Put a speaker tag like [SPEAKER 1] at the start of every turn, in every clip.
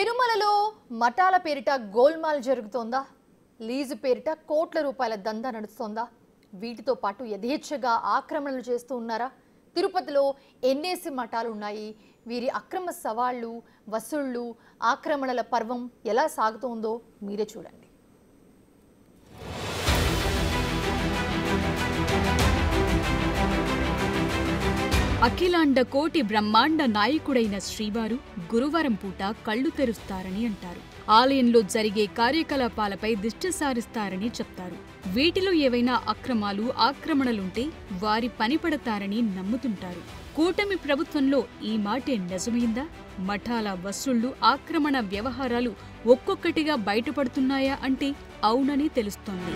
[SPEAKER 1] తిరుమలలో మఠాల పేరిట గోల్మాల్ జరుగుతోందా? లీజు పేరిట కోట్ల రూపాయల దందా నడుస్తోందా? వీటితో పాటు యథేచ్ఛగా ఆక్రమణలు చేస్తూ ఉన్నారా? తిరుపతిలో ఎన్నేసి మఠాలు ఉన్నాయి? వీరి అక్రమ సవాళ్లు, వసూళ్లు, ఆక్రమణల పర్వం ఎలా సాగుతోందో మీరే చూడండి.
[SPEAKER 2] అఖిలాండ కోటి బ్రహ్మాండ నాయకుడైన శ్రీవారు గురువారం పూట కళ్ళు తెరుస్తారని అంటారు. ఆలయంలో జరిగే కార్యకలాపాలపై దృష్టి సారిస్తారని చెప్తారు. వీటిలో ఏవైనా అక్రమాలు, ఆక్రమణలుంటే వారి పనిపడతారని నమ్ముతుంటారు. కూటమి ప్రభుత్వంలో ఈ మాటే నిజమైందా? మఠాల వసూళ్లు, ఆక్రమణ వ్యవహారాలు ఒక్కొక్కటిగా బయటపడుతున్నాయా అంటే అవునని తెలుస్తోంది.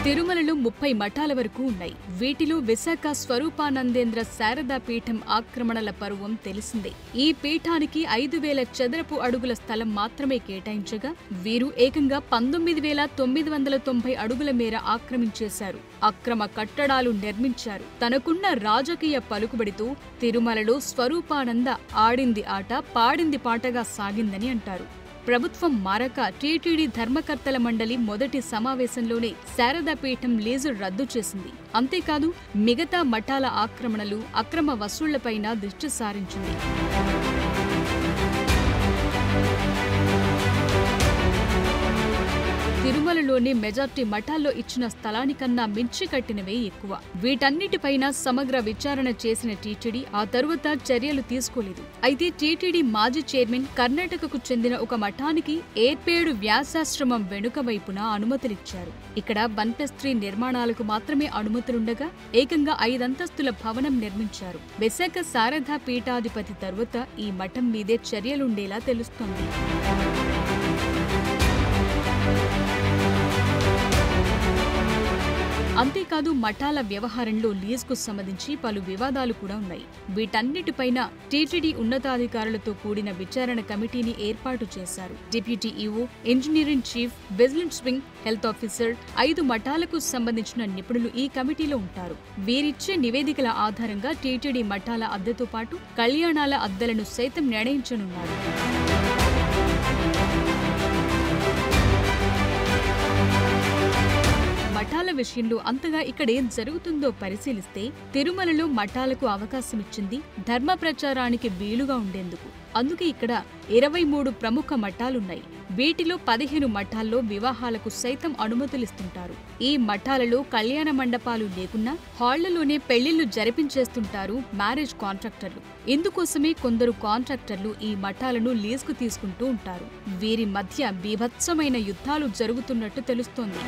[SPEAKER 2] తిరుమలలో 30 మఠాల వరకు ఉన్నాయి. వీటిలో విశాఖ స్వరూపానందేంద్ర శారదా పీఠం ఆక్రమణల పర్వం తెలిసిందే. ఈ పీఠానికి 5,000 చదరపు అడుగుల స్థలం మాత్రమే కేటాయించగా వీరు ఏకంగా 19,990 అడుగుల మేర ఆక్రమించేశారు. అక్రమ కట్టడాలు నిర్మించారు. తనకున్న రాజకీయ పలుకుబడితో తిరుమలలో స్వరూపానంద ఆడింది ఆట, పాడింది పాటగా సాగిందని అంటారు. ప్రభుత్వం మారక టీటీడీ ధర్మకర్తల మండలి మొదటి సమావేశంలోనే శారదాపీఠం లీజు రద్దు చేసింది. అంతేకాదు మిగతా మఠాల ఆక్రమణలు, అక్రమ వసూళ్లపైన దృష్టి సారించింది. తిరుమలలోని మెజార్టీ మఠాల్లో ఇచ్చిన స్థలానికన్నా మించి కట్టినవే ఎక్కువ. వీటన్నిటిపైన సమగ్ర విచారణ చేసిన టీటీడీ ఆ తరువాత చర్యలు తీసుకోలేదు. అయితే టీటీడీ మాజీ చైర్మన్ కర్ణాటకకు చెందిన ఒక మఠానికి ఏర్పేడు వ్యాసాశ్రమం వెనుక వైపున అనుమతులిచ్చారు. ఇక్కడ 1+3 నిర్మాణాలకు మాత్రమే అనుమతులుండగా ఏకంగా 5 అంతస్తుల భవనం నిర్మించారు. విశాఖ శారదా పీఠాధిపతి తరువాత ఈ మఠం మీదే చర్యలుండేలా తెలుస్తోంది. అంతేకాదు మఠాల వ్యవహారంలో లీజుకు సంబంధించి పలు వివాదాలు కూడా ఉన్నాయి. వీటన్నిటిపైన టీటీడీ ఉన్నతాధికారులతో కూడిన విచారణ కమిటీని ఏర్పాటు చేశారు. Deputy EO, engineering chief, vigilance wing, health officer, 5 మఠాలకు సంబంధించిన నిపుణులు ఈ కమిటీలో ఉంటారు. వీరిచ్చే నివేదికల ఆధారంగా టీటీడీ మఠాల అద్దెతో పాటు కళ్యాణాల అద్దెలను సైతం నిర్ణయించనున్నారు. మఠాల విషయంలో అంతగా ఇక్కడేం జరుగుతుందో పరిశీలిస్తే తిరుమలలో మఠాలకు అవకాశమిచ్చింది ధర్మ ప్రచారానికి వీలుగా ఉండేందుకు. అందుకే ఇక్కడ 23 ప్రముఖ మఠాలున్నాయి. వీటిలో 15 మఠాల్లో వివాహాలకు సైతం అనుమతులిస్తుంటారు. ఈ మఠాలలో కళ్యాణ మండపాలు లేకున్నా హాళ్లలోనే పెళ్లిళ్లు జరిపించేస్తుంటారు మ్యారేజ్ కాంట్రాక్టర్లు. ఇందుకోసమే కొందరు కాంట్రాక్టర్లు ఈ మఠాలను లీజుకు తీసుకుంటూ ఉంటారు. వీరి మధ్య బీభత్సమైన యుద్ధాలు జరుగుతున్నట్టు తెలుస్తోంది.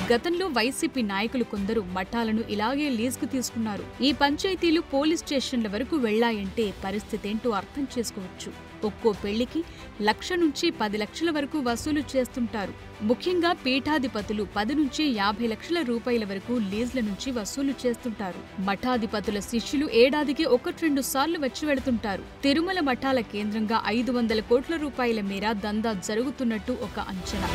[SPEAKER 2] గతంలో వైసీపీ నాయకులు కొందరు మఠాలను ఇలాగే లీజుకు తీసుకున్నారు. ఈ పంచాయతీలు పోలీస్ స్టేషన్ల వరకు వెళ్లాయంటే పరిస్థితేంటో అర్థం చేసుకోవచ్చు. ఒక్కో పెళ్లికి 1,00,000 నుంచి 10 లక్షల వరకు వసూలు చేస్తుంటారు. ముఖ్యంగా పీఠాధిపతులు 10 నుంచి 50 లక్షల రూపాయల వరకు లీజుల నుంచి వసూలు చేస్తుంటారు. మఠాధిపతుల శిష్యులు ఏడాదికి 1-2 సార్లు వచ్చి వెడుతుంటారు. తిరుమల మఠాల కేంద్రంగా 500 కోట్ల రూపాయల మేర దందా జరుగుతున్నట్టు ఒక అంచనా.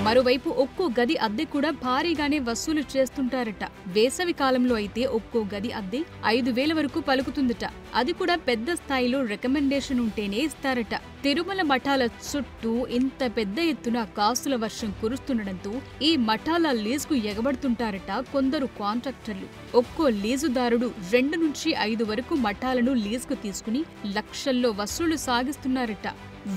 [SPEAKER 2] మరోవైపు ఒక్కో గది అద్దె కూడా భారీగానే వసూలు చేస్తుంటారట. వేసవి కాలంలో అయితే ఒక్కో గది అద్దె 5,000 వరకు పలుకుతుందట. అది కూడా పెద్ద స్థాయిలో రికమెండేషన్ ఉంటేనే ఇస్తారట. తిరుమల మఠాల చుట్టూ ఇంత పెద్ద ఎత్తున కాసుల వర్షం కురుస్తుండటంతో ఈ మఠాల లీజుకు ఎగబడుతుంటారట కొందరు కాంట్రాక్టర్లు. ఒక్కో లీజుదారుడు 2 నుంచి 5 వరకు మఠాలను లీజుకు తీసుకుని లక్షల్లో వసూలు సాగిస్తున్నారట.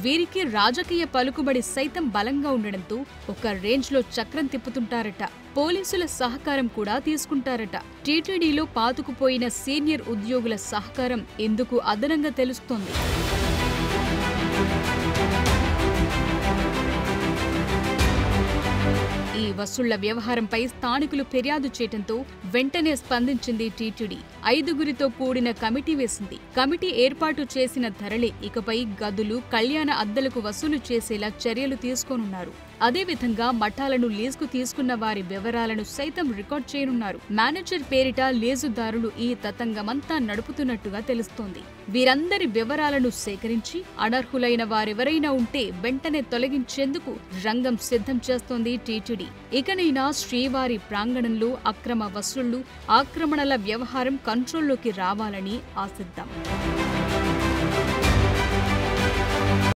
[SPEAKER 2] వీరికి రాజకీయ పలుకుబడి సైతం బలంగా ఉండడంతో ఒక రేంజ్లో చక్రం తిప్పుతుంటారట. పోలీసుల సహకారం కూడా తీసుకుంటారట. టీటీడీలో పాతుకుపోయిన సీనియర్ ఉద్యోగుల సహకారం ఎందుకు అదనంగా తెలుస్తోంది. ఈ వసూళ్ల వ్యవహారంపై స్థానికులు ఫిర్యాదు చేయడంతో వెంటనే స్పందించింది టీటీడీ. 5గురితో కూడిన కమిటీ వేసింది. కమిటీ ఏర్పాటు చేసిన ధరలే ఇకపై గదులు, కళ్యాణ అద్దెలకు వసూలు చేసేలా చర్యలు తీసుకోనున్నారు. అదేవిధంగా మఠాలను లీజుకు తీసుకున్న వారి వివరాలను సైతం రికార్డ్ చేయనున్నారు. మేనేజర్ పేరిట లీజుదారులు ఈ తతంగమంతా నడుపుతున్నట్టుగా తెలుస్తోంది. వీరందరి వివరాలను సేకరించి అనర్హులైన వారెవరైనా ఉంటే వెంటనే తొలగించేందుకు రంగం సిద్ధం చేస్తోంది టీటీడీ. ఇకనైనా శ్రీవారి ప్రాంగణంలో అక్రమ వసూళ్లు, ఆక్రమణల వ్యవహారం కంట్రోల్లోకి రావాలని ఆశిద్దాం.